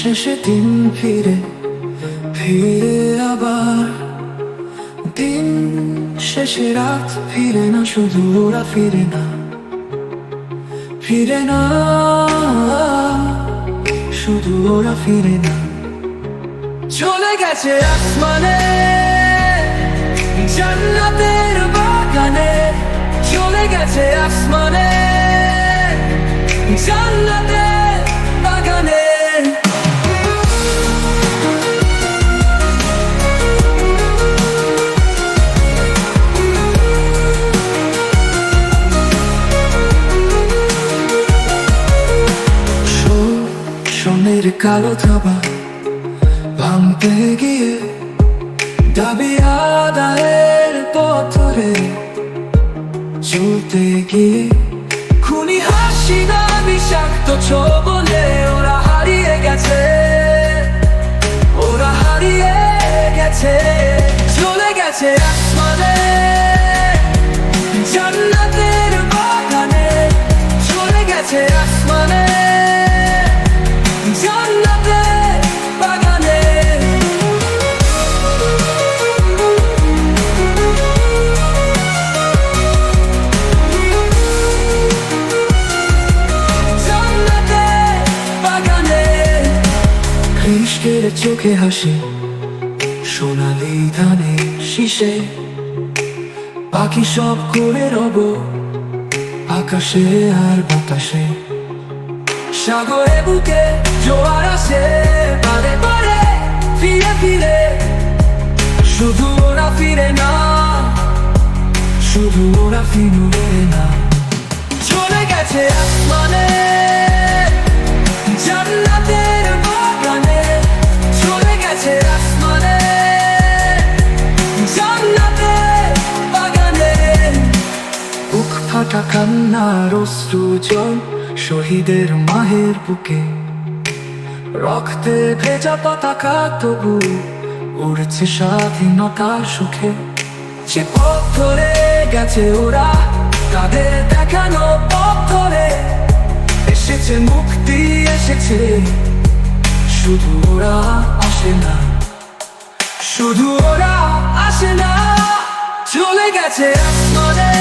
শেষে দিন ফিরে ফিরে আবার দিন শেষে রাত ফিরে না, শুধু ওরা ফিরে না, ফিরে না, শুধু ওরা ফিরে না। চলে গেছে আসমানে, জান্নাতের বাগানে, চলে গেছে আসমানে, জান্নাতের বাগানে। সোনের কালো থাবা ভাঙতে গিয়ে দাবি আদায়ের পথরে চলতে গিয়ে খুনি হাসি না বিষাক্ত ছোবলে ওরা হারিয়ে গেছে, ওরা হারিয়ে গেছে। চলে গেছে আসমানে, জান্নাতের বাগানে, চলে গেছে আসমানে, জান্নাতের বাগানে। জান্নাতের বাগানে কৃষ্ণের চোখে হাসি, সোনালি ধানে শীষে পাখি সব করে রব আকাশে আর বাতাসে। সাগরে বুকে জোয়ার আসে বারে বারে ফিরে ফিরে, শুধু ওরা ফিরে না, শুধু ওরা ফিরে না। চলে গেছে আসমানে, জান্নাতের বাগানে, চলে গেছে আসমানে, জান্নাতের বাগানে। বুক ফাটা কান্নার অশ্রু জল শহীদের মায়ের বুকে, রক্তে ভেজা পতাকা তবু উড়ছে স্বাধীনতার সুখে। যে পথ ধরে গেছে ওরা, তাদের দেখানো পথ ধরে এসেছে মুক্তি, এসেছে। শুধু ওরা আসে না, শুধু ওরা আসে না। চলে গেছে আসমানে,